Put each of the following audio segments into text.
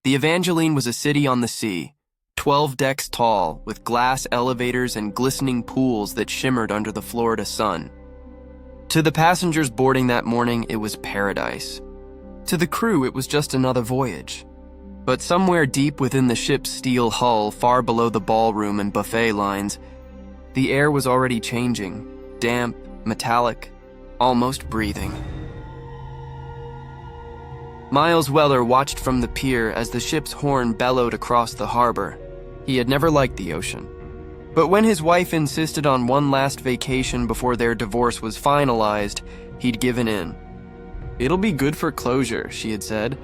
The Evangeline was a city on the sea, 12 decks tall, with glass elevators and glistening pools that shimmered under the Florida sun. To the passengers boarding that morning, it was paradise. To the crew, it was just another voyage. But somewhere deep within the ship's steel hull, far below the ballroom and buffet lines, the air was already changing, damp, metallic, almost breathing. Miles Weller watched from the pier as the ship's horn bellowed across the harbor. He had never liked the ocean. But when his wife insisted on one last vacation before their divorce was finalized, he'd given in. "It'll be good for closure," she had said.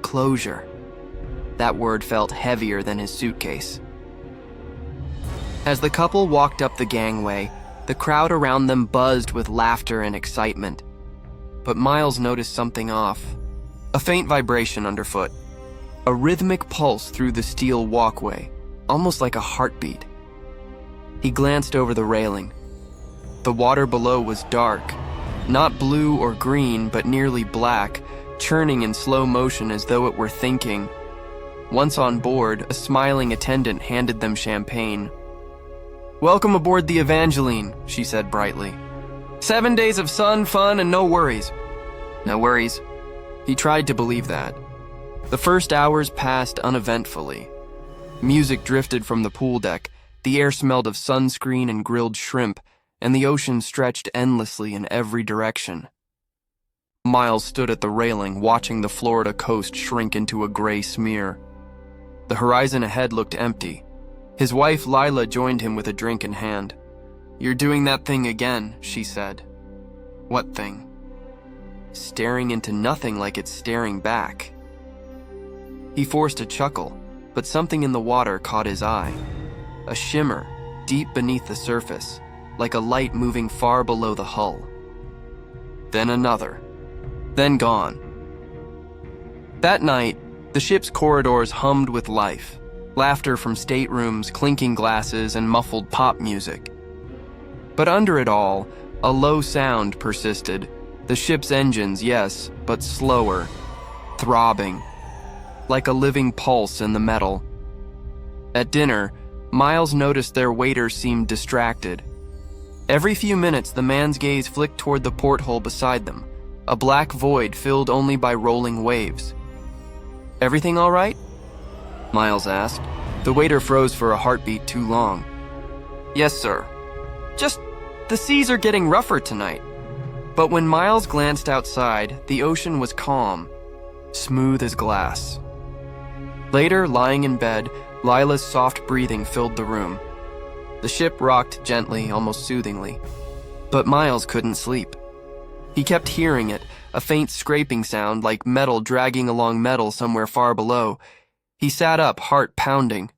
Closure. That word felt heavier than his suitcase. As the couple walked up the gangway, the crowd around them buzzed with laughter and excitement. But Miles noticed something off. A faint vibration underfoot. A rhythmic pulse through the steel walkway, almost like a heartbeat. He glanced over the railing. The water below was dark, not blue or green, but nearly black, churning in slow motion as though it were thinking. Once on board, a smiling attendant handed them champagne. "Welcome aboard the Evangeline," she said brightly. 7 days of sun, fun, and no worries." "No worries." He tried to believe that. The first hours passed uneventfully. Music drifted from the pool deck, the air smelled of sunscreen and grilled shrimp, and the ocean stretched endlessly in every direction. Miles stood at the railing, watching the Florida coast shrink into a gray smear. The horizon ahead looked empty. His wife, Lila, joined him with a drink in hand. "You're doing that thing again," she said. "What thing?" "Staring into nothing like it's staring back." He forced a chuckle, but something in the water caught his eye. A shimmer, deep beneath the surface, like a light moving far below the hull. Then another. Then gone. That night, the ship's corridors hummed with life. Laughter from staterooms, clinking glasses, and muffled pop music. But under it all, a low sound persisted. The ship's engines, yes, but slower, throbbing, like a living pulse in the metal. At dinner, Miles noticed their waiters seemed distracted. Every few minutes, the man's gaze flicked toward the porthole beside them, a black void filled only by rolling waves. "Everything all right?" Miles asked. The waiter froze for a heartbeat too long. "Yes, sir. Just, the seas are getting rougher tonight." But when Miles glanced outside, the ocean was calm, smooth as glass. Later, lying in bed, Lila's soft breathing filled the room. The ship rocked gently, almost soothingly. But Miles couldn't sleep. He kept hearing it, a faint scraping sound like metal dragging along metal somewhere far below. He sat up, heart pounding.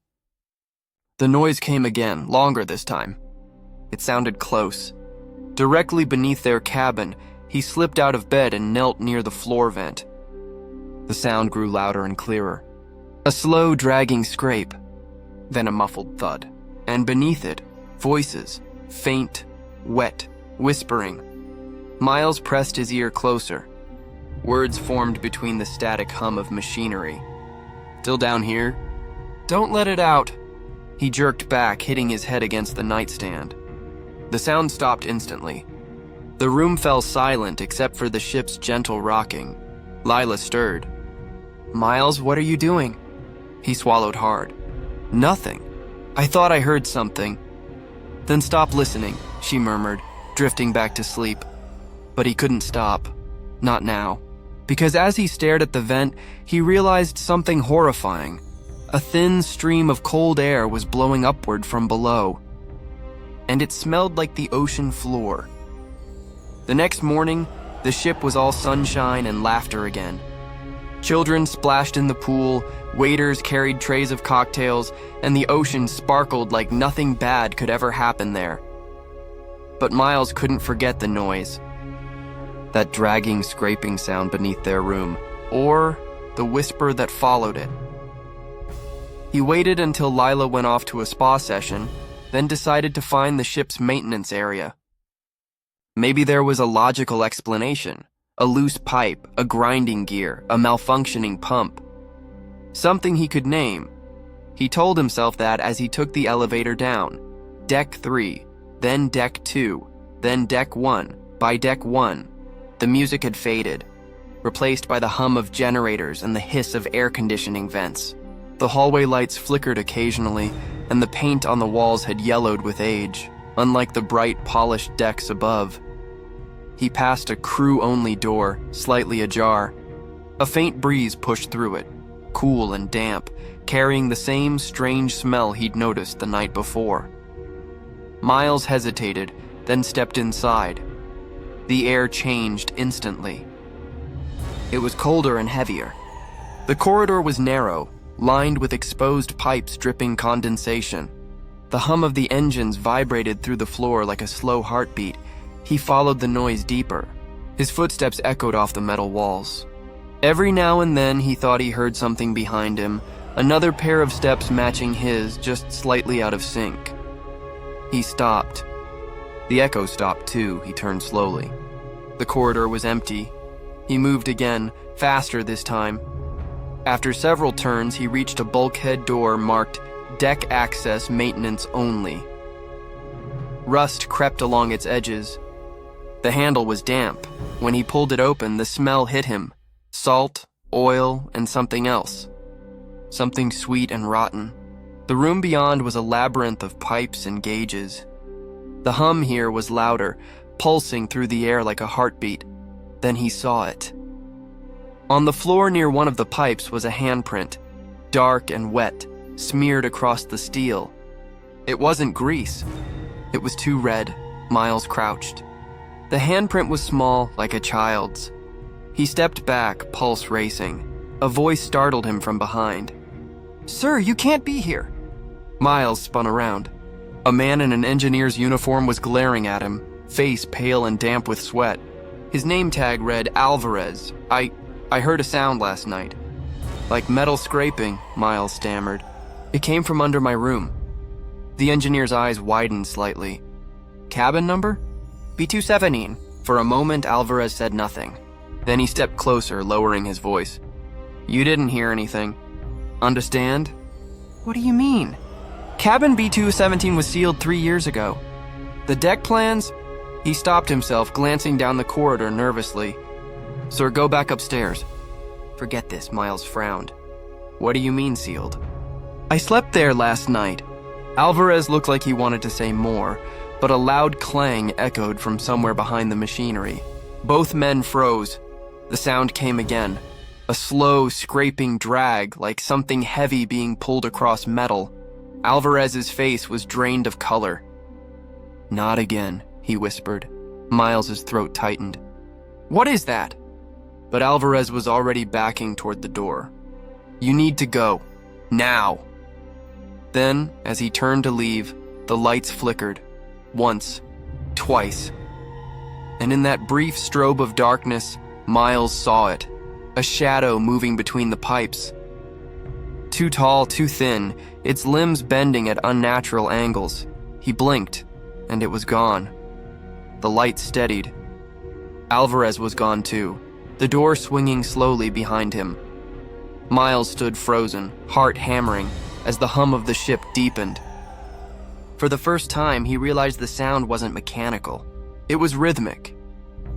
The noise came again, longer this time. It sounded close. Directly beneath their cabin, he slipped out of bed and knelt near the floor vent. The sound grew louder and clearer. A slow, dragging scrape, then a muffled thud. And beneath it, voices, faint, wet, whispering. Miles pressed his ear closer. Words formed between the static hum of machinery. "Still down here?" "Don't let it out." He jerked back, hitting his head against the nightstand. The sound stopped instantly. The room fell silent except for the ship's gentle rocking. Lila stirred. "Miles, what are you doing?" He swallowed hard. "Nothing. I thought I heard something." "Then stop listening," she murmured, drifting back to sleep. But he couldn't stop. Not now. Because as he stared at the vent, he realized something horrifying. A thin stream of cold air was blowing upward from below. And it smelled like the ocean floor. The next morning, the ship was all sunshine and laughter again. Children splashed in the pool, waiters carried trays of cocktails, and the ocean sparkled like nothing bad could ever happen there. But Miles couldn't forget the noise. That dragging, scraping sound beneath their room, or the whisper that followed it. He waited until Lila went off to a spa session, then decided to find the ship's maintenance area. Maybe there was a logical explanation. A loose pipe, a grinding gear, a malfunctioning pump. something he could name. He told himself that as he took the elevator down. Deck 3, then Deck 2, then Deck 1. By Deck 1, the music had faded, replaced by the hum of generators and the hiss of air conditioning vents. The hallway lights flickered occasionally, and the paint on the walls had yellowed with age, unlike the bright, polished decks above. He passed a crew-only door, slightly ajar. A faint breeze pushed through it, cool and damp, carrying the same strange smell he'd noticed the night before. Miles hesitated, then stepped inside. The air changed instantly. It was colder and heavier. The corridor was narrow, lined with exposed pipes dripping condensation. The hum of the engines vibrated through the floor like a slow heartbeat. He followed the noise deeper. His footsteps echoed off the metal walls. Every now and then he thought he heard something behind him, another pair of steps matching his, just slightly out of sync. He stopped. The echo stopped too. He turned slowly. The corridor was empty. He moved again, faster this time. After several turns, he reached a bulkhead door marked Deck Access Maintenance Only. Rust crept along its edges. The handle was damp. When he pulled it open, the smell hit him. Salt, oil, and something else. Something sweet and rotten. The room beyond was a labyrinth of pipes and gauges. The hum here was louder, pulsing through the air like a heartbeat. Then he saw it. On the floor near one of the pipes was a handprint, dark and wet, smeared across the steel. It wasn't grease. It was too red. Miles crouched. The handprint was small, like a child's. He stepped back, pulse racing. A voice startled him from behind. "Sir, you can't be here." Miles spun around. A man in an engineer's uniform was glaring at him, face pale and damp with sweat. His name tag read Alvarez. I heard a sound last night. Like metal scraping, Miles stammered. It came from under my room. The engineer's eyes widened slightly. Cabin number? B217. For a moment, Alvarez said nothing. Then he stepped closer, lowering his voice. You didn't hear anything. Understand? What do you mean? Cabin B217 was sealed 3 years ago. The deck plans? He stopped himself, glancing down the corridor nervously. Sir, go back upstairs. Forget this, Miles frowned. What do you mean sealed? I slept there last night. Alvarez looked like he wanted to say more, but a loud clang echoed from somewhere behind the machinery. Both men froze. The sound came again. A slow, scraping drag, like something heavy being pulled across metal. Alvarez's face was drained of color. Not again, he whispered. Miles's throat tightened. What is that? But Alvarez was already backing toward the door. You need to go. Now. Then, as he turned to leave, the lights flickered. Once. Twice. And in that brief strobe of darkness, Miles saw it. A shadow moving between the pipes. Too tall, too thin, its limbs bending at unnatural angles. He blinked, and it was gone. The light steadied. Alvarez was gone too, the door swinging slowly behind him. Miles stood frozen, heart hammering, as the hum of the ship deepened. For the first time, he realized the sound wasn't mechanical. It was rhythmic,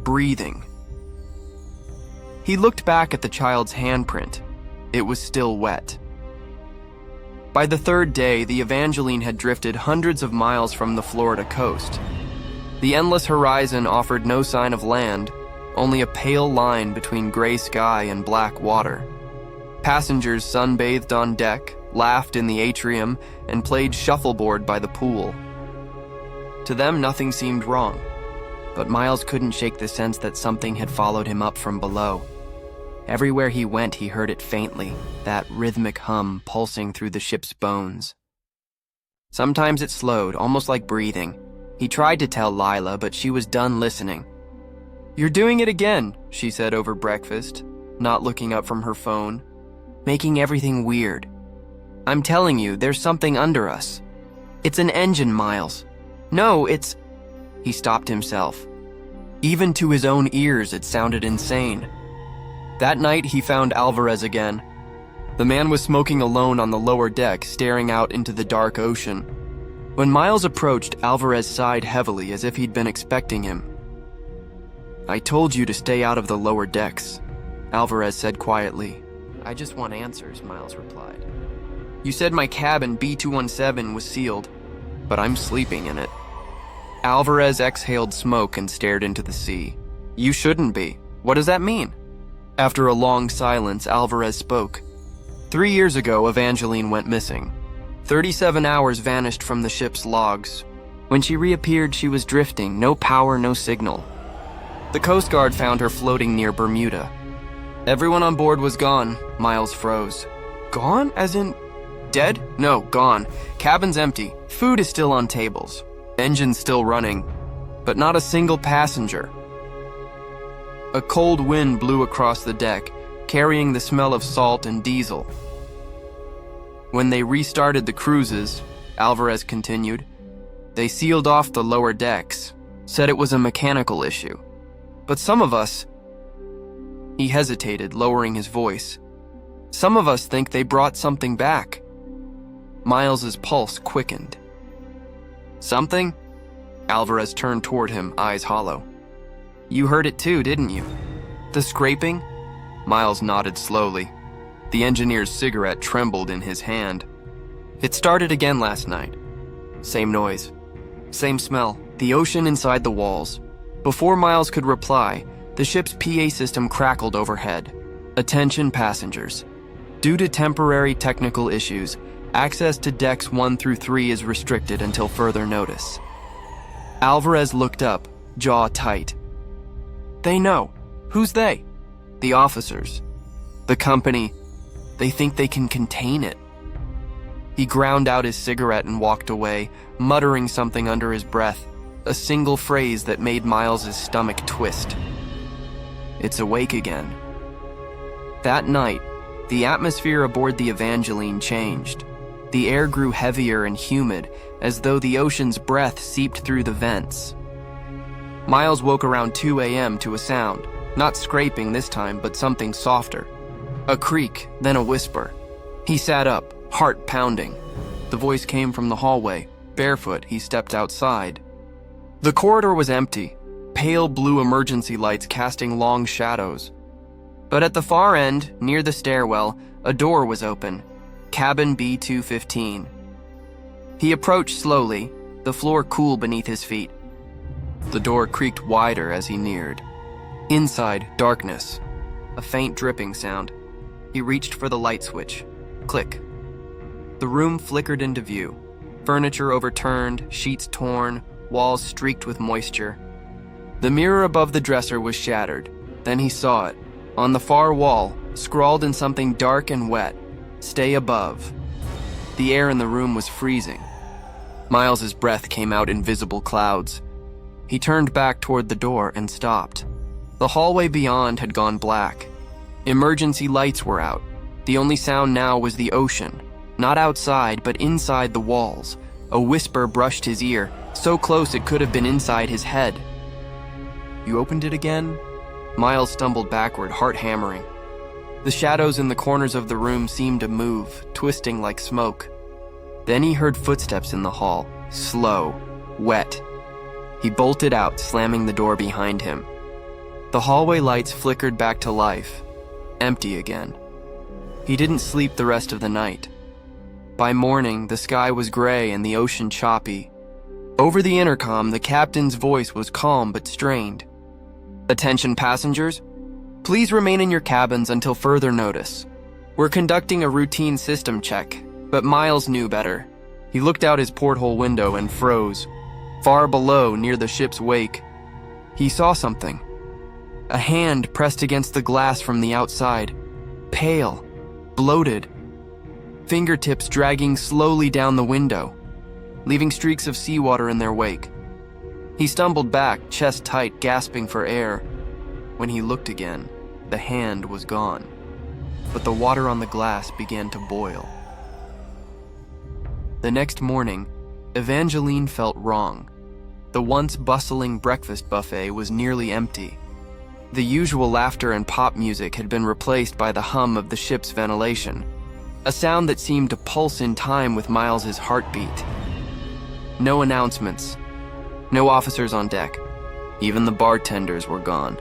breathing. He looked back at the child's handprint. It was still wet. By the third day, the Evangeline had drifted hundreds of miles from the Florida coast. The endless horizon offered no sign of land, only a pale line between gray sky and black water. Passengers sunbathed on deck, laughed in the atrium, and played shuffleboard by the pool. To them, nothing seemed wrong, but Miles couldn't shake the sense that something had followed him up from below. Everywhere he went, he heard it faintly, that rhythmic hum pulsing through the ship's bones. Sometimes it slowed, almost like breathing. He tried to tell Lila, but she was done listening. You're doing it again, she said over breakfast, not looking up from her phone. Making everything weird. I'm telling you, there's something under us. It's an engine, Miles. No, it's... He stopped himself. Even to his own ears, it sounded insane. That night, he found Alvarez again. The man was smoking alone on the lower deck, staring out into the dark ocean. When Miles approached, Alvarez sighed heavily as if he'd been expecting him. "I told you to stay out of the lower decks," Alvarez said quietly. "I just want answers," Miles replied. "You said my cabin B217 was sealed, but I'm sleeping in it." Alvarez exhaled smoke and stared into the sea. "You shouldn't be. What does that mean?" After a long silence, Alvarez spoke. 3 years ago, Evangeline went missing. 37 hours vanished from the ship's logs. When she reappeared, she was drifting, no power, no signal. The Coast Guard found her floating near Bermuda. Everyone on board was gone. Miles froze. "Gone? As in dead?" "No, gone. Cabin's empty. Food is still on tables. Engine's still running. But not a single passenger." A cold wind blew across the deck, carrying the smell of salt and diesel. When they restarted the cruises, Alvarez continued, they sealed off the lower decks, said it was a mechanical issue. But some of us... He hesitated, lowering his voice. "Some of us think they brought something back." Miles's pulse quickened. "Something?" Alvarez turned toward him, eyes hollow. "You heard it too, didn't you? The scraping?" Miles nodded slowly. The engineer's cigarette trembled in his hand. "It started again last night. Same noise. Same smell. The ocean inside the walls." Before Miles could reply, the ship's PA system crackled overhead. "Attention passengers. Due to temporary technical issues, access to decks 1 through 3 is restricted until further notice." Alvarez looked up, jaw tight. "They know. Who's they?" "The officers. The company. They think they can contain it." He ground out his cigarette and walked away, muttering something under his breath, a single phrase that made Miles's stomach twist. "It's awake again." That night, the atmosphere aboard the Evangeline changed. The air grew heavier and humid, as though the ocean's breath seeped through the vents. Miles woke around 2 a.m. to a sound, not scraping this time, but something softer. A creak, then a whisper. He sat up, heart pounding. The voice came from the hallway. Barefoot, he stepped outside. The corridor was empty, pale blue emergency lights casting long shadows. But at the far end, near the stairwell, a door was open. Cabin B215. He approached slowly, the floor cool beneath his feet. The door creaked wider as he neared. Inside, darkness. A faint dripping sound. He reached for the light switch. Click. The room flickered into view. Furniture overturned, sheets torn, walls streaked with moisture. The mirror above the dresser was shattered. Then he saw it. On the far wall, scrawled in something dark and wet, "Stay above." The air in the room was freezing. Miles's breath came out in visible clouds. He turned back toward the door and stopped. The hallway beyond had gone black. Emergency lights were out. The only sound now was the ocean. Not outside, but inside the walls. A whisper brushed his ear, so close it could have been inside his head. "You opened it again?" Miles stumbled backward, heart hammering. The shadows in the corners of the room seemed to move, twisting like smoke. Then he heard footsteps in the hall, slow, wet. He bolted out, slamming the door behind him. The hallway lights flickered back to life, empty again. He didn't sleep the rest of the night. By morning, the sky was gray and the ocean choppy. Over the intercom, the captain's voice was calm but strained. "Attention passengers. Please remain in your cabins until further notice. We're conducting a routine system check." But Miles knew better. He looked out his porthole window and froze. Far below, near the ship's wake, he saw something. A hand pressed against the glass from the outside. Pale, bloated. Fingertips dragging slowly down the window, leaving streaks of seawater in their wake. He stumbled back, chest tight, gasping for air. When he looked again, the hand was gone. But the water on the glass began to boil. The next morning, Evangeline felt wrong. The once bustling breakfast buffet was nearly empty. The usual laughter and pop music had been replaced by the hum of the ship's ventilation. a sound that seemed to pulse in time with Miles's heartbeat. No announcements, no officers on deck. Even the bartenders were gone.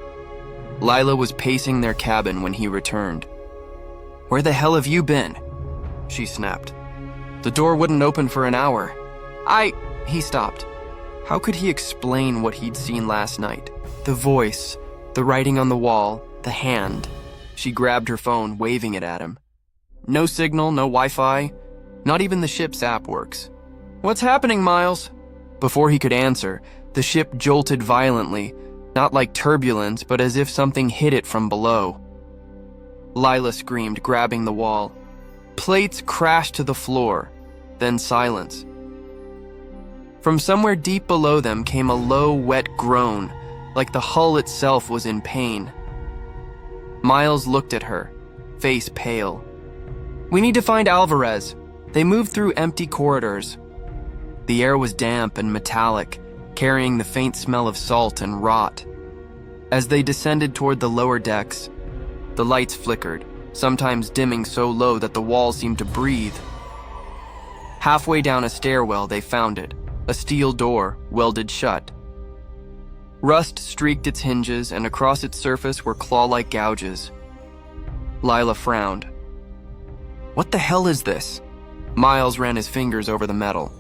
Lila was pacing their cabin when he returned. "Where the hell have you been?" she snapped. "The door wouldn't open for an hour." He stopped. How could he explain what he'd seen last night? The voice, the writing on the wall, the hand. She grabbed her phone, waving it at him. No signal, no Wi-Fi. Not even the ship's app works. "What's happening, Miles?" Before he could answer, the ship jolted violently, not like turbulence, but as if something hit it from below. Lila screamed, grabbing the wall. Plates crashed to the floor, then silence. From somewhere deep below them came a low, wet groan, like the hull itself was in pain. Miles looked at her, face pale. "We need to find Alvarez." They moved through empty corridors. The air was damp and metallic, carrying the faint smell of salt and rot. As they descended toward the lower decks, the lights flickered, sometimes dimming so low that the walls seemed to breathe. Halfway down a stairwell, they found it, a steel door, welded shut. Rust streaked its hinges, and across its surface were claw-like gouges. Lila frowned. "What the hell is this?" Miles ran his fingers over the metal.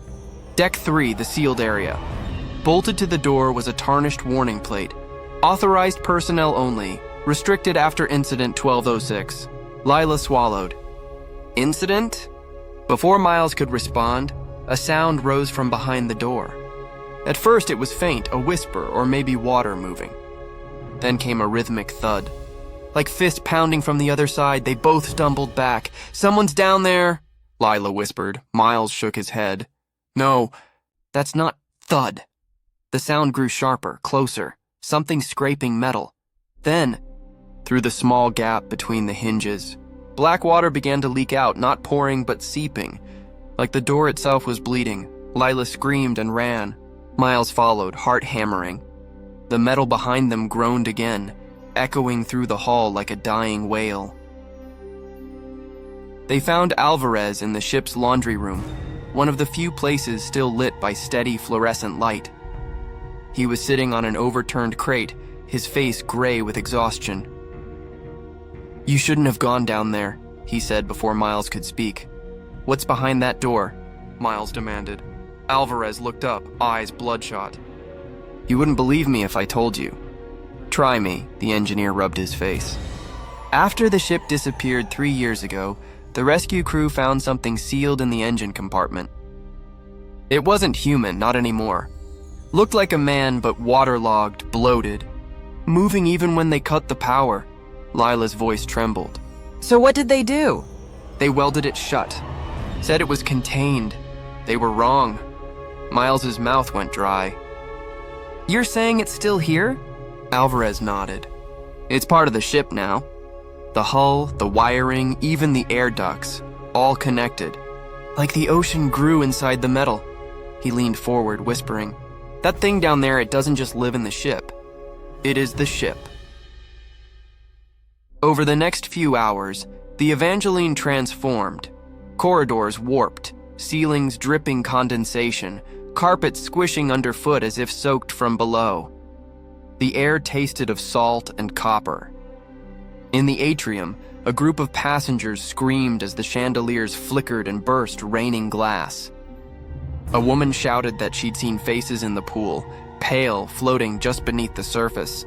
Deck 3, the sealed area. Bolted to the door was a tarnished warning plate. Authorized personnel only. Restricted after incident 1206. Lila swallowed. Incident? Before Miles could respond, a sound rose from behind the door. At first it was faint, a whisper or maybe water moving. Then came a rhythmic thud. Like fists pounding from the other side, they both stumbled back. "Someone's down there," Lila whispered. Miles shook his head. "No, that's not thud." The sound grew sharper, closer, something scraping metal. Then, through the small gap between the hinges, black water began to leak out, not pouring but seeping. Like the door itself was bleeding. Lila screamed and ran. Miles followed, heart hammering. The metal behind them groaned again, echoing through the hall like a dying wail. They found Alvarez in the ship's laundry room, one of the few places still lit by steady fluorescent light. He was sitting on an overturned crate, his face gray with exhaustion. "You shouldn't have gone down there," he said before Miles could speak. "What's behind that door?" Miles demanded. Alvarez looked up, eyes bloodshot. "You wouldn't believe me if I told you." "Try me," the engineer rubbed his face. After the ship disappeared 3 years ago, the rescue crew found something sealed in the engine compartment. It wasn't human, not anymore. Looked like a man, but waterlogged, bloated. Moving even when they cut the power. Lila's voice trembled. "So what did they do?" "They welded it shut. Said it was contained. They were wrong." Miles's mouth went dry. "You're saying it's still here?" Alvarez nodded. "It's part of the ship now. The hull, the wiring, even the air ducts, all connected. Like the ocean grew inside the metal." He leaned forward, whispering, "That thing down there, it doesn't just live in the ship. It is the ship." Over the next few hours, the Evangeline transformed. Corridors warped, ceilings dripping condensation, carpets squishing underfoot as if soaked from below. The air tasted of salt and copper. In the atrium, a group of passengers screamed as the chandeliers flickered and burst, raining glass. A woman shouted that she'd seen faces in the pool, pale, floating just beneath the surface.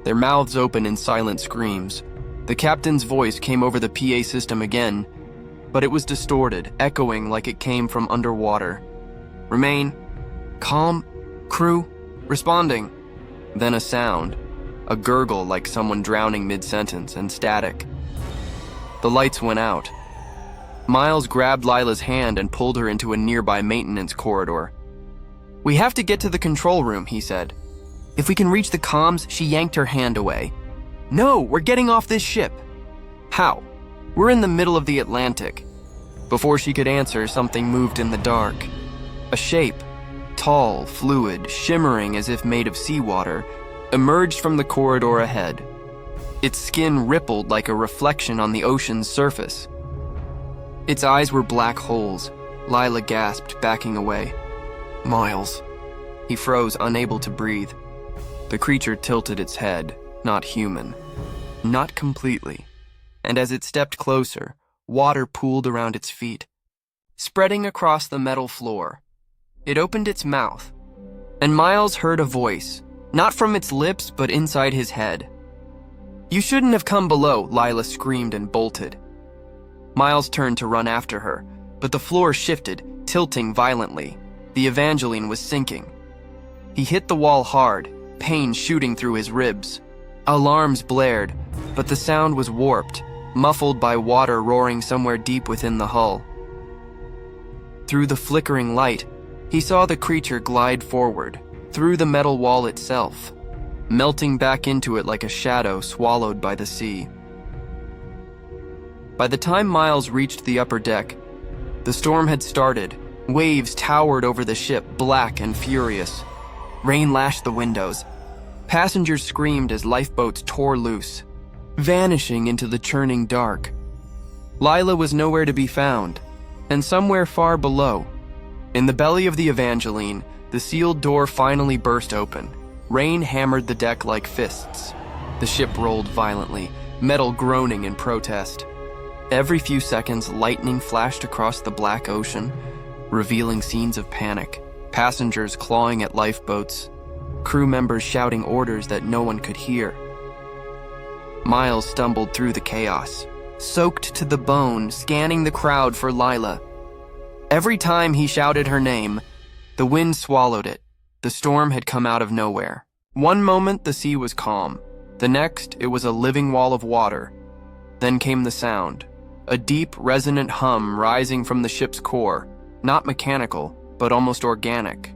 Their mouths open in silent screams. The captain's voice came over the PA system again, but it was distorted, echoing like it came from underwater. "Remain calm, crew, responding." Then a sound, a gurgle like someone drowning mid-sentence, and static. The lights went out. Miles grabbed Lila's hand and pulled her into a nearby maintenance corridor. "We have to get to the control room," he said. "If we can reach the comms," she yanked her hand away. "No, we're getting off this ship." "How?" "We're in the middle of the Atlantic." Before she could answer, something moved in the dark. A shape, tall, fluid, shimmering as if made of seawater, emerged from the corridor ahead. Its skin rippled like a reflection on the ocean's surface. Its eyes were black holes. Lila gasped, backing away. "Miles." He froze, unable to breathe. The creature tilted its head, not human. Not completely. And as it stepped closer, water pooled around its feet, spreading across the metal floor. It opened its mouth, and Miles heard a voice, not from its lips, but inside his head. "You shouldn't have come below," Lila screamed and bolted. Miles turned to run after her, but the floor shifted, tilting violently. The Evangeline was sinking. He hit the wall hard, pain shooting through his ribs. Alarms blared, but the sound was warped, muffled by water roaring somewhere deep within the hull. Through the flickering light, he saw the creature glide forward, through the metal wall itself, melting back into it like a shadow swallowed by the sea. By the time Miles reached the upper deck, the storm had started. Waves towered over the ship, black and furious. Rain lashed the windows. Passengers screamed as lifeboats tore loose, vanishing into the churning dark. Lila was nowhere to be found, and somewhere far below, in the belly of the Evangeline, the sealed door finally burst open. Rain hammered the deck like fists. The ship rolled violently, metal groaning in protest. Every few seconds, lightning flashed across the black ocean, revealing scenes of panic. Passengers clawing at lifeboats, crew members shouting orders that no one could hear. Miles stumbled through the chaos, soaked to the bone, scanning the crowd for Lila. Every time he shouted her name, the wind swallowed it. The storm had come out of nowhere. One moment, the sea was calm. The next, it was a living wall of water. Then came the sound, a deep, resonant hum rising from the ship's core, not mechanical, but almost organic.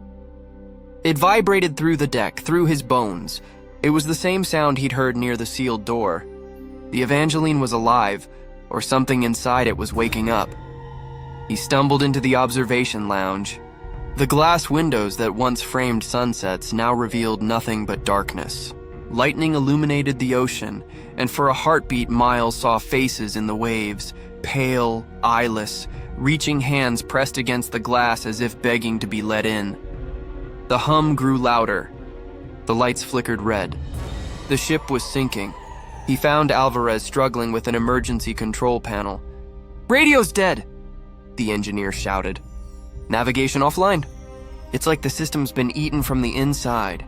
It vibrated through the deck, through his bones. It was the same sound he'd heard near the sealed door. The Evangeline was alive, or something inside it was waking up. He stumbled into the observation lounge. The glass windows that once framed sunsets now revealed nothing but darkness. Lightning illuminated the ocean, and for a heartbeat, Miles saw faces in the waves, pale, eyeless, reaching hands pressed against the glass as if begging to be let in. The hum grew louder. The lights flickered red. The ship was sinking. He found Alvarez struggling with an emergency control panel. "Radio's dead!" the engineer shouted. "Navigation offline. It's like the system's been eaten from the inside."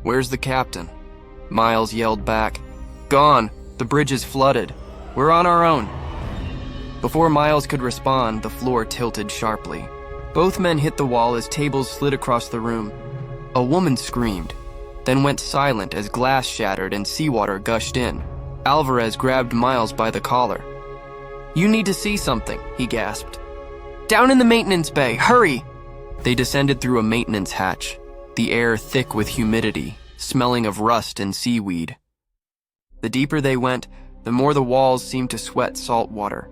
"Where's the captain?" Miles yelled back. "Gone. The bridge is flooded. We're on our own." Before Miles could respond, the floor tilted sharply. Both men hit the wall as tables slid across the room. A woman screamed, then went silent as glass shattered and seawater gushed in. Alvarez grabbed Miles by the collar. "You need to see something," he gasped. "Down in the maintenance bay, hurry!" They descended through a maintenance hatch, the air thick with humidity, smelling of rust and seaweed. The deeper they went, the more the walls seemed to sweat salt water.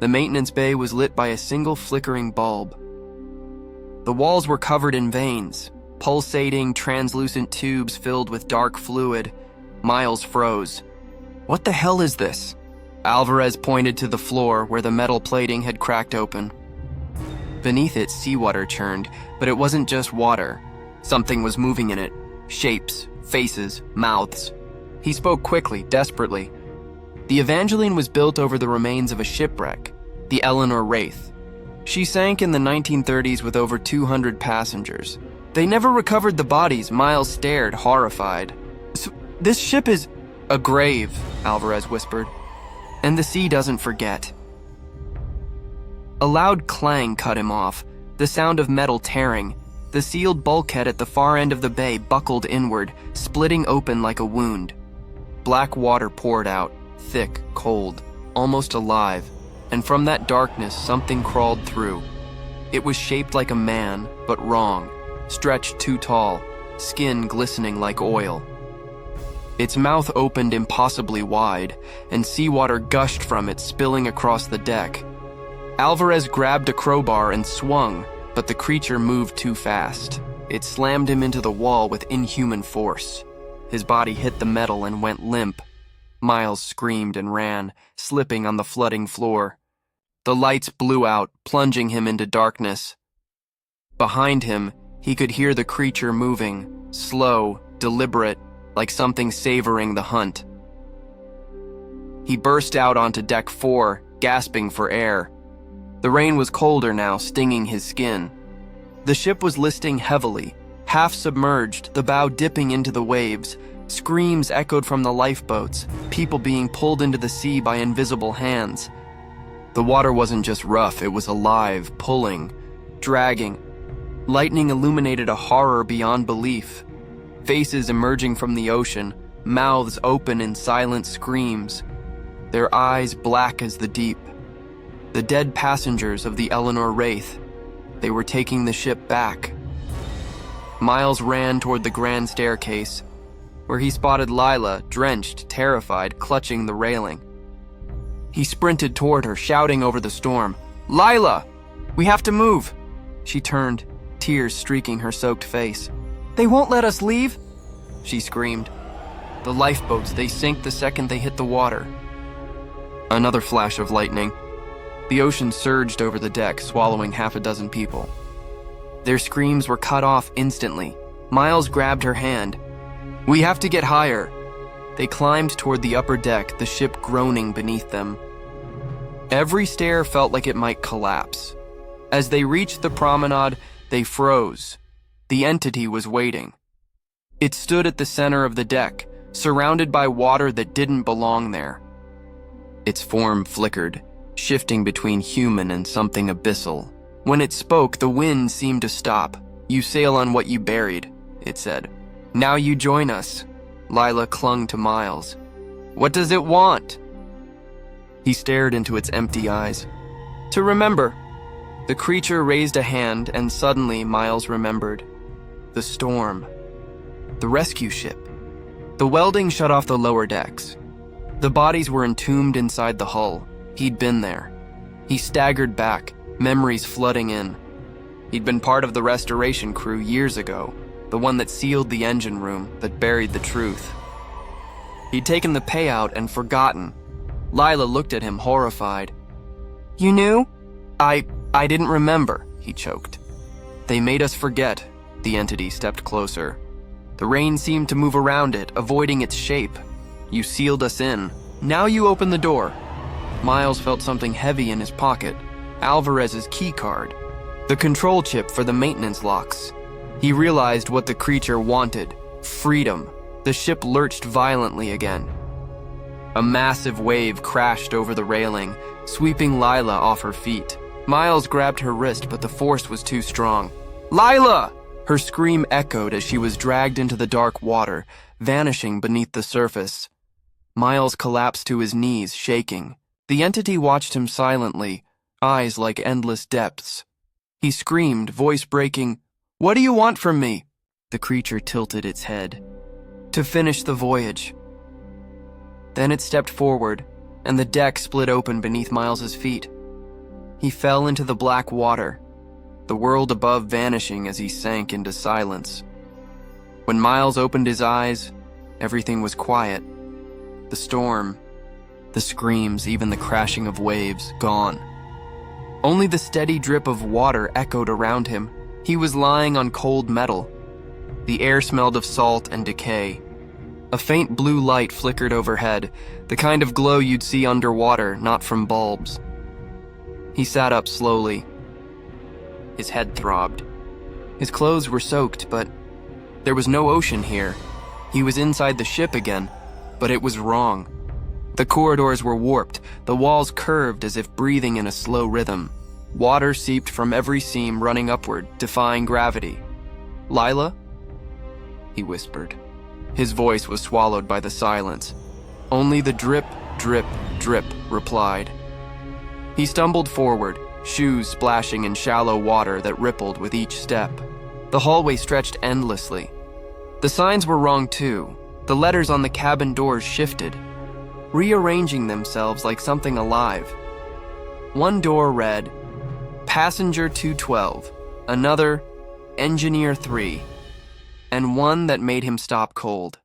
The maintenance bay was lit by a single flickering bulb. The walls were covered in veins, pulsating, translucent tubes filled with dark fluid. Miles froze. "What the hell is this?" Alvarez pointed to the floor where the metal plating had cracked open. Beneath it, seawater churned, but it wasn't just water. Something was moving in it. Shapes, faces, mouths. He spoke quickly, desperately. The Evangeline was built over the remains of a shipwreck, the Eleanor Wraith. She sank in the 1930s with over 200 passengers. They never recovered the bodies. Miles stared, horrified. "So this ship is a grave," Alvarez whispered. "And the sea doesn't forget." A loud clang cut him off, the sound of metal tearing. The sealed bulkhead at the far end of the bay buckled inward, splitting open like a wound. Black water poured out, thick, cold, almost alive, and from that darkness something crawled through. It was shaped like a man, but wrong, stretched too tall, skin glistening like oil. Its mouth opened impossibly wide, and seawater gushed from it, spilling across the deck. Alvarez grabbed a crowbar and swung, but the creature moved too fast. It slammed him into the wall with inhuman force. His body hit the metal and went limp. Miles screamed and ran, slipping on the flooding floor. The lights blew out, plunging him into darkness. Behind him, he could hear the creature moving, slow, deliberate, like something savoring the hunt. He burst out onto deck 4, gasping for air. The rain was colder now, stinging his skin. The ship was listing heavily, half submerged, the bow dipping into the waves. Screams echoed from the lifeboats, people being pulled into the sea by invisible hands. The water wasn't just rough, it was alive, pulling, dragging. Lightning illuminated a horror beyond belief. Faces emerging from the ocean, mouths open in silent screams, their eyes black as the deep. The dead passengers of the Eleanor Wraith. They were taking the ship back. Miles ran toward the grand staircase, where he spotted Lila, drenched, terrified, clutching the railing. He sprinted toward her, shouting over the storm, "Lila! We have to move!" She turned, tears streaking her soaked face. "They won't let us leave!" she screamed. "The lifeboats, they sink the second they hit the water." Another flash of lightning. The ocean surged over the deck, swallowing half a dozen people. Their screams were cut off instantly. Miles grabbed her hand. "We have to get higher." They climbed toward the upper deck, the ship groaning beneath them. Every stair felt like it might collapse. As they reached the promenade, they froze. The entity was waiting. It stood at the center of the deck, surrounded by water that didn't belong there. Its form flickered, shifting between human and something abyssal. When it spoke, the wind seemed to stop. "You sail on what you buried," it said. "Now you join us." Lila clung to Miles. "What does it want?" He stared into its empty eyes. "To remember." The creature raised a hand, and suddenly Miles remembered. The storm. The rescue ship. The welding shut off the lower decks. The bodies were entombed inside the hull. He'd been there. He staggered back, memories flooding in. He'd been part of the restoration crew years ago, the one that sealed the engine room, that buried the truth. He'd taken the payout and forgotten. Lila looked at him, horrified. "You knew?" I didn't remember," he choked. "They made us forget." The entity stepped closer. The rain seemed to move around it, avoiding its shape. "You sealed us in. Now you open the door." Miles felt something heavy in his pocket. Alvarez's key card. The control chip for the maintenance locks. He realized what the creature wanted. Freedom. The ship lurched violently again. A massive wave crashed over the railing, sweeping Lila off her feet. Miles grabbed her wrist, but the force was too strong. "Lila!" Her scream echoed as she was dragged into the dark water, vanishing beneath the surface. Miles collapsed to his knees, shaking. The entity watched him silently, eyes like endless depths. He screamed, voice breaking, "What do you want from me?" The creature tilted its head. "To finish the voyage." Then it stepped forward, and the deck split open beneath Miles's feet. He fell into the black water, the world above vanishing as he sank into silence. When Miles opened his eyes, everything was quiet. The storm, the screams, even the crashing of waves, gone. Only the steady drip of water echoed around him. He was lying on cold metal. The air smelled of salt and decay. A faint blue light flickered overhead, the kind of glow you'd see underwater, not from bulbs. He sat up slowly. His head throbbed. His clothes were soaked, but there was no ocean here. He was inside the ship again, but it was wrong. The corridors were warped, the walls curved as if breathing in a slow rhythm. Water seeped from every seam, running upward, defying gravity. "Lila?" he whispered. His voice was swallowed by the silence. Only the drip, drip, drip replied. He stumbled forward, shoes splashing in shallow water that rippled with each step. The hallway stretched endlessly. The signs were wrong too. The letters on the cabin doors shifted, rearranging themselves like something alive. One door read, "Passenger 212, another, Engineer 3, and one that made him stop cold.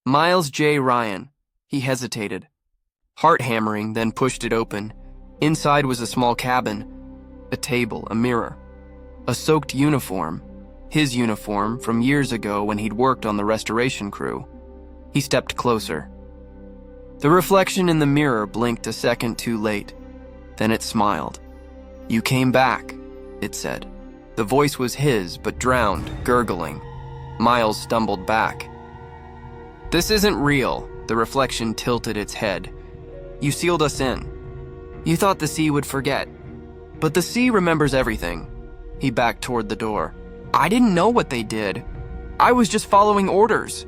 Miles J. Ryan. He hesitated. Heart hammering, then pushed it open. Inside was a small cabin, a table, a mirror, a soaked uniform, his uniform from years ago when he'd worked on the restoration crew. He stepped closer. The reflection in the mirror blinked a second too late. Then it smiled. "You came back," it said. The voice was his, but drowned, gurgling. Miles stumbled back. "This isn't real," the reflection tilted its head. "You sealed us in. You thought the sea would forget. But the sea remembers everything." He backed toward the door. "I didn't know what they did. I was just following orders."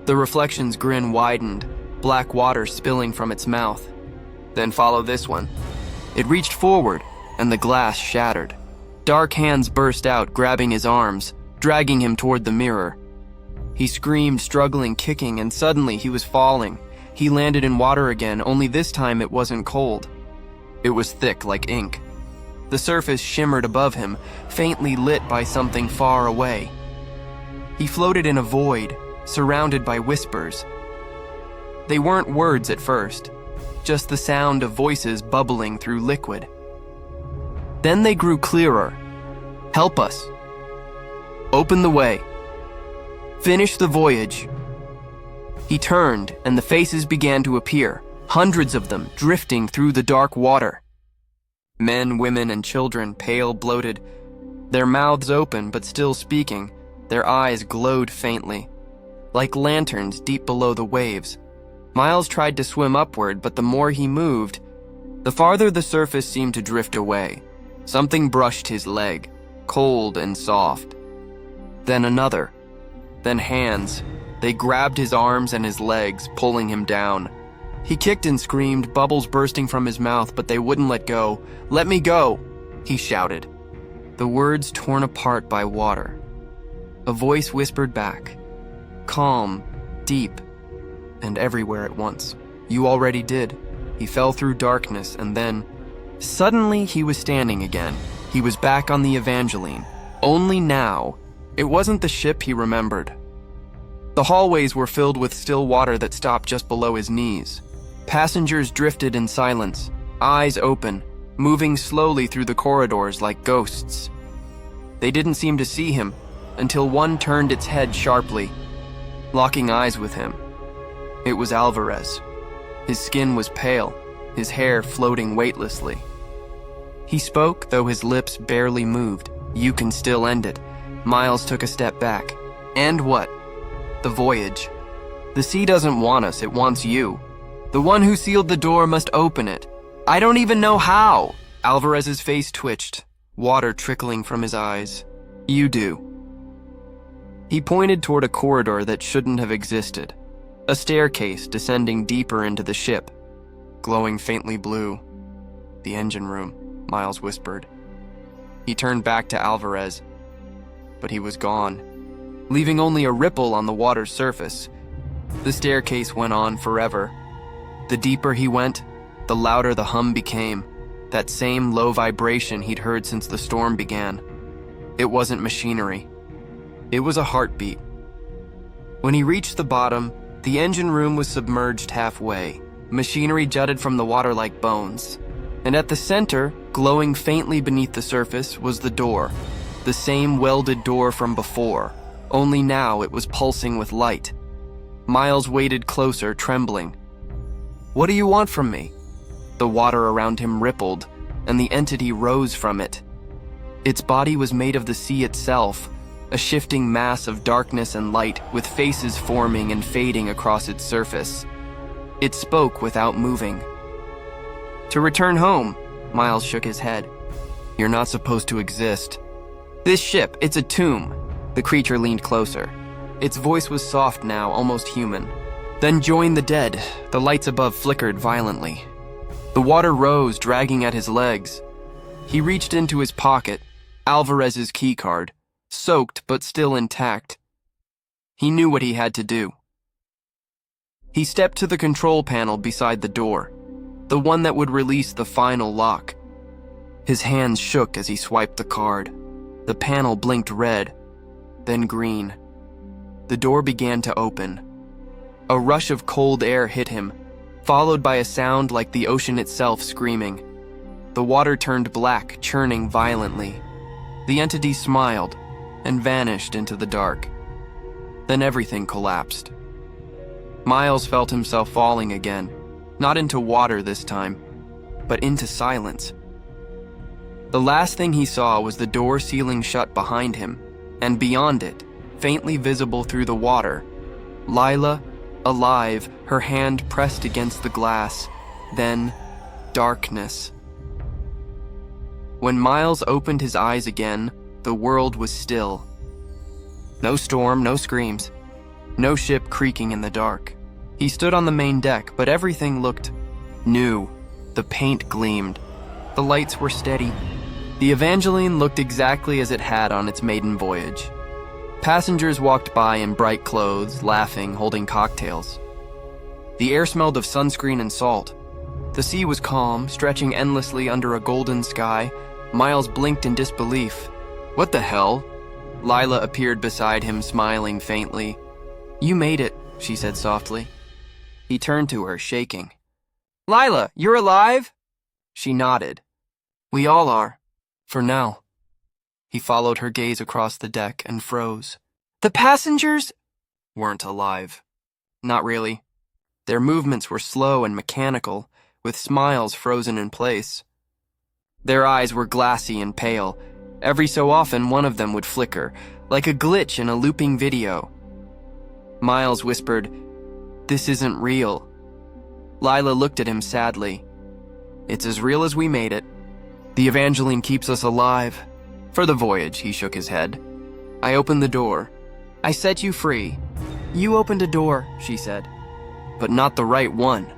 The reflection's grin widened, black water spilling from its mouth. "Then follow this one." It reached forward, and the glass shattered. Dark hands burst out, grabbing his arms, dragging him toward the mirror. He screamed, struggling, kicking, and suddenly he was falling. He landed in water again, only this time it wasn't cold. It was thick like ink. The surface shimmered above him, faintly lit by something far away. He floated in a void, surrounded by whispers. They weren't words at first, just the sound of voices bubbling through liquid. Then they grew clearer. "Help us. Open the way. Finish the voyage." He turned, and the faces began to appear, hundreds of them drifting through the dark water. Men, women, and children, pale, bloated, their mouths open but still speaking, their eyes glowed faintly, like lanterns deep below the waves. Miles tried to swim upward, but the more he moved, the farther the surface seemed to drift away. Something brushed his leg, cold and soft. Then another. Then hands. They grabbed his arms and his legs, pulling him down. He kicked and screamed, bubbles bursting from his mouth, but they wouldn't let go. "Let me go," he shouted. The words torn apart by water. A voice whispered back, calm, deep, and everywhere at once. "You already did." He fell through darkness, and then, suddenly he was standing again. He was back on the Evangeline. Only now, it wasn't the ship he remembered. The hallways were filled with still water that stopped just below his knees. Passengers drifted in silence, eyes open, moving slowly through the corridors like ghosts. They didn't seem to see him until one turned its head sharply, locking eyes with him. It was Alvarez. His skin was pale, his hair floating weightlessly. He spoke, though his lips barely moved. "You can still end it." Miles took a step back. "And what?" "The voyage. The sea doesn't want us, it wants you. The one who sealed the door must open it. I don't even know how." Alvarez's face twitched, water trickling from his eyes. "You do." He pointed toward a corridor that shouldn't have existed. A staircase descending deeper into the ship, glowing faintly blue. "The engine room," Miles whispered. He turned back to Alvarez, but he was gone, leaving only a ripple on the water's surface. The staircase went on forever. The deeper he went, the louder the hum became, that same low vibration he'd heard since the storm began. It wasn't machinery. It was a heartbeat. When he reached the bottom, the engine room was submerged halfway. Machinery jutted from the water like bones. And at the center, glowing faintly beneath the surface, was the door. The same welded door from before, only now it was pulsing with light. Miles waded closer, trembling. "What do you want from me?" The water around him rippled, and the entity rose from it. Its body was made of the sea itself, a shifting mass of darkness and light, with faces forming and fading across its surface. It spoke without moving. "To return home," Miles shook his head. "You're not supposed to exist. This ship, it's a tomb." The creature leaned closer. Its voice was soft now, almost human. "Then join the dead." The lights above flickered violently. The water rose, dragging at his legs. He reached into his pocket, Alvarez's keycard, soaked but still intact. He knew what he had to do. He stepped to the control panel beside the door, the one that would release the final lock. His hands shook as he swiped the card. The panel blinked red, then green. The door began to open. A rush of cold air hit him, followed by a sound like the ocean itself screaming. The water turned black, churning violently. The entity smiled and vanished into the dark. Then everything collapsed. Miles felt himself falling again, not into water this time, but into silence. The last thing he saw was the door sealing shut behind him, and beyond it, faintly visible through the water, Lila, alive, her hand pressed against the glass, then darkness. When Miles opened his eyes again, the world was still. No storm, no screams, no ship creaking in the dark. He stood on the main deck, but everything looked new. The paint gleamed. The lights were steady. The Evangeline looked exactly as it had on its maiden voyage. Passengers walked by in bright clothes, laughing, holding cocktails. The air smelled of sunscreen and salt. The sea was calm, stretching endlessly under a golden sky. Miles blinked in disbelief. What the hell? Lila appeared beside him, smiling faintly. You made it, she said softly. He turned to her, shaking. Lila, you're alive? She nodded. We all are. For now. He followed her gaze across the deck and froze. The passengers weren't alive. Not really. Their movements were slow and mechanical, with smiles frozen in place. Their eyes were glassy and pale. Every so often, one of them would flicker, like a glitch in a looping video. Miles whispered, This isn't real. Lila looked at him sadly. It's as real as we made it. The Evangeline keeps us alive. For the voyage, he shook his head. I opened the door. I set you free. You opened a door, she said. But not the right one.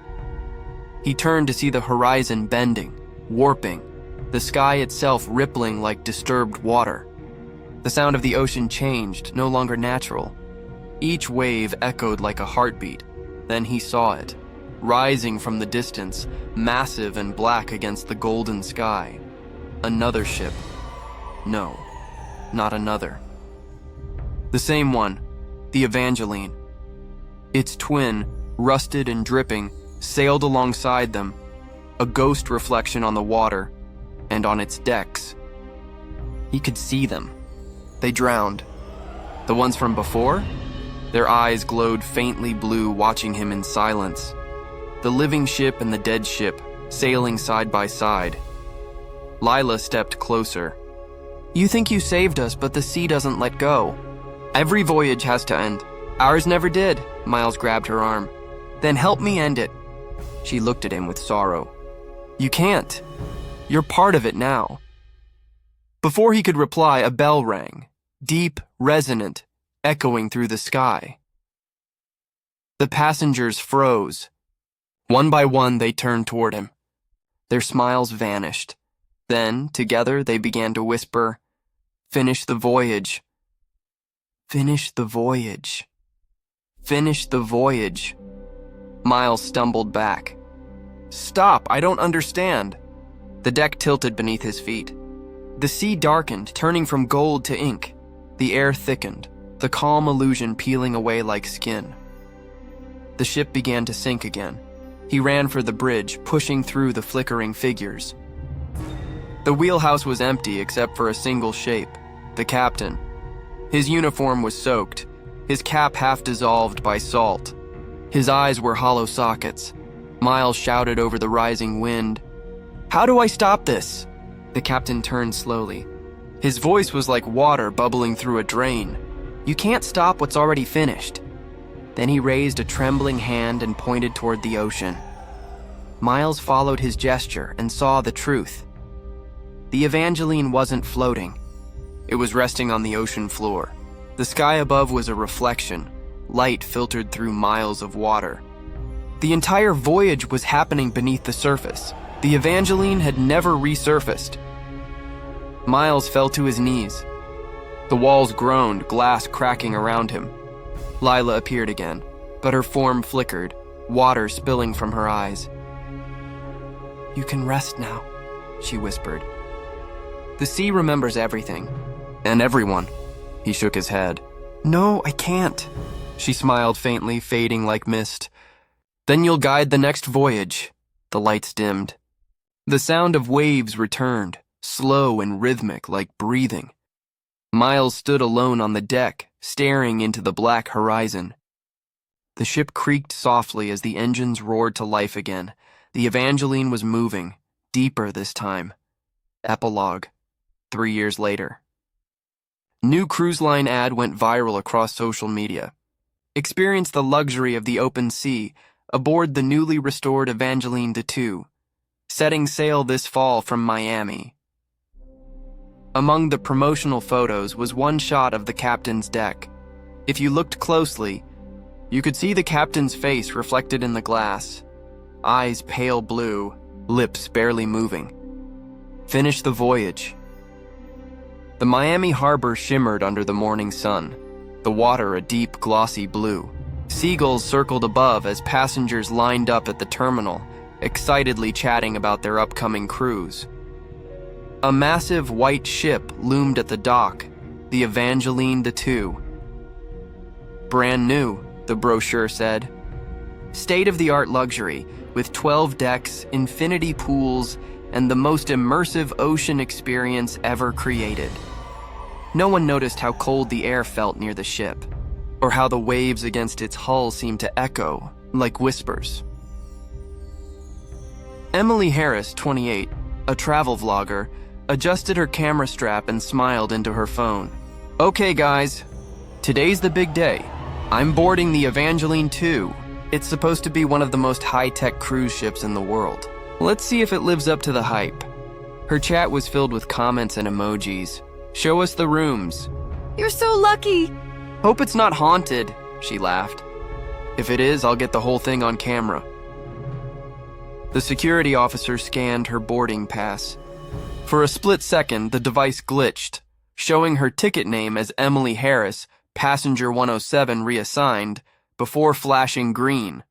He turned to see the horizon bending, warping, the sky itself rippling like disturbed water. The sound of the ocean changed, no longer natural. Each wave echoed like a heartbeat. Then he saw it, rising from the distance, massive and black against the golden sky. Another ship. No, not another. The same one, the Evangeline. Its twin, rusted and dripping, sailed alongside them, a ghost reflection on the water and on its decks. He could see them. They drowned. The ones from before? Their eyes glowed faintly blue, watching him in silence. The living ship and the dead ship, sailing side by side. Lila stepped closer. You think you saved us, but the sea doesn't let go. Every voyage has to end. Ours never did. Miles grabbed her arm. Then help me end it. She looked at him with sorrow. You can't. You're part of it now. Before he could reply, a bell rang, deep, resonant, echoing through the sky. The passengers froze. One by one, they turned toward him. Their smiles vanished. Then, together, they began to whisper, Finish the voyage. Finish the voyage. Finish the voyage. Miles stumbled back. Stop, I don't understand. The deck tilted beneath his feet. The sea darkened, turning from gold to ink. The air thickened, the calm illusion peeling away like skin. The ship began to sink again. He ran for the bridge, pushing through the flickering figures. The wheelhouse was empty except for a single shape, the captain. His uniform was soaked, his cap half dissolved by salt. His eyes were hollow sockets. Miles shouted over the rising wind, How do I stop this? The captain turned slowly. His voice was like water bubbling through a drain. You can't stop what's already finished. Then he raised a trembling hand and pointed toward the ocean. Miles followed his gesture and saw the truth. The Evangeline wasn't floating. It was resting on the ocean floor. The sky above was a reflection, light filtered through miles of water. The entire voyage was happening beneath the surface. The Evangeline had never resurfaced. Miles fell to his knees. The walls groaned, glass cracking around him. Lila appeared again, but her form flickered, water spilling from her eyes. You can rest now, she whispered. The sea remembers everything. And everyone. He shook his head. No, I can't. She smiled faintly, fading like mist. Then you'll guide the next voyage. The lights dimmed. The sound of waves returned, slow and rhythmic like breathing. Miles stood alone on the deck, staring into the black horizon. The ship creaked softly as the engines roared to life again. The Evangeline was moving, deeper this time. Epilogue, 3 years later. New cruise line ad went viral across social media. Experience the luxury of the open sea aboard the newly restored Evangeline II, setting sail this fall from Miami. Among the promotional photos was one shot of the captain's deck. If you looked closely, you could see the captain's face reflected in the glass, eyes pale blue, lips barely moving. Finish the voyage. The Miami harbor shimmered under the morning sun, the water a deep, glossy blue. Seagulls circled above as passengers lined up at the terminal, excitedly chatting about their upcoming cruise. A massive white ship loomed at the dock, the Evangeline II. Brand new, the brochure said. State-of-the-art luxury, with 12 decks, infinity pools, and the most immersive ocean experience ever created. No one noticed how cold the air felt near the ship, or how the waves against its hull seemed to echo, like whispers. Emily Harris, 28, a travel vlogger, adjusted her camera strap and smiled into her phone. Okay guys, today's the big day. I'm boarding the Evangeline II. It's supposed to be one of the most high-tech cruise ships in the world. Let's see if it lives up to the hype. Her chat was filled with comments and emojis. Show us the rooms. You're so lucky. Hope it's not haunted, she laughed. If it is, I'll get the whole thing on camera. The security officer scanned her boarding pass. For a split second, the device glitched, showing her ticket name as Emily Harris, passenger 107 reassigned, before flashing green.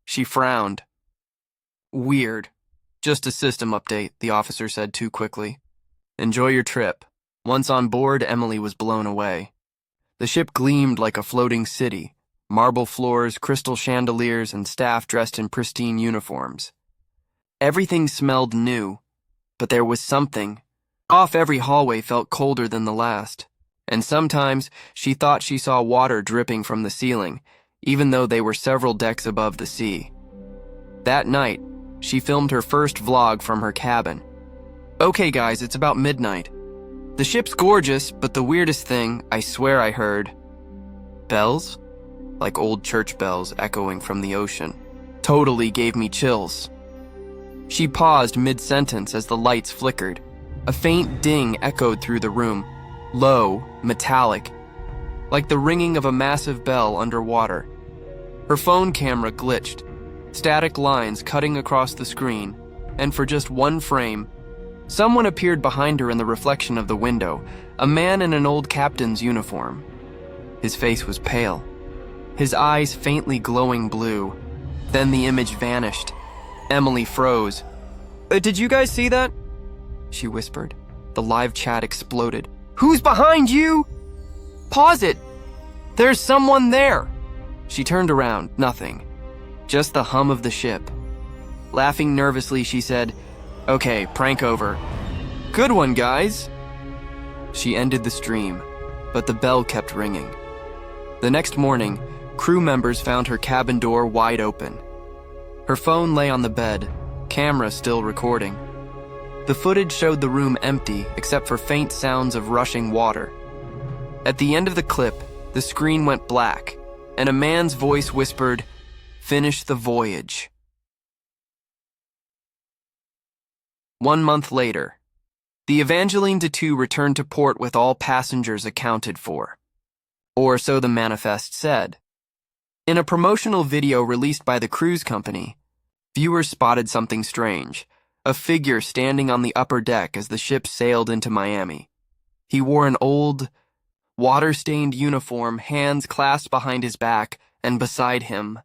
She frowned. Weird. Just a system update, the officer said too quickly. Enjoy your trip. Once on board, Emily was blown away. The ship gleamed like a floating city, marble floors, crystal chandeliers, and staff dressed in pristine uniforms. Everything smelled new, but there was something. Off every hallway felt colder than the last, and sometimes she thought she saw water dripping from the ceiling, even though they were several decks above the sea. That night, she filmed her first vlog from her cabin. Okay guys, it's about midnight. The ship's gorgeous, but the weirdest thing, I swear I heard. Bells? Like old church bells echoing from the ocean. Totally gave me chills. She paused mid-sentence as the lights flickered. A faint ding echoed through the room, low, metallic, like the ringing of a massive bell underwater. Her phone camera glitched, static lines cutting across the screen, and for just one frame, someone appeared behind her in the reflection of the window, a man in an old captain's uniform. His face was pale, his eyes faintly glowing blue. Then the image vanished. Emily froze. Did you guys see that? She whispered. The live chat exploded. Who's behind you? Pause it. There's someone there. She turned around, nothing. Just the hum of the ship. Laughing nervously, she said, Okay, prank over. Good one, guys. She ended the stream, but the bell kept ringing. The next morning, crew members found her cabin door wide open. Her phone lay on the bed, camera still recording. The footage showed the room empty except for faint sounds of rushing water. At the end of the clip, the screen went black, and a man's voice whispered, Finish the voyage. 1 month later, the Evangeline II returned to port with all passengers accounted for. Or so the manifest said. In a promotional video released by the cruise company, viewers spotted something strange, a figure standing on the upper deck as the ship sailed into Miami. He wore an old, water-stained uniform, hands clasped behind his back, and beside him,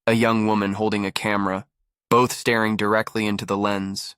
a young woman holding a camera, both staring directly into the lens.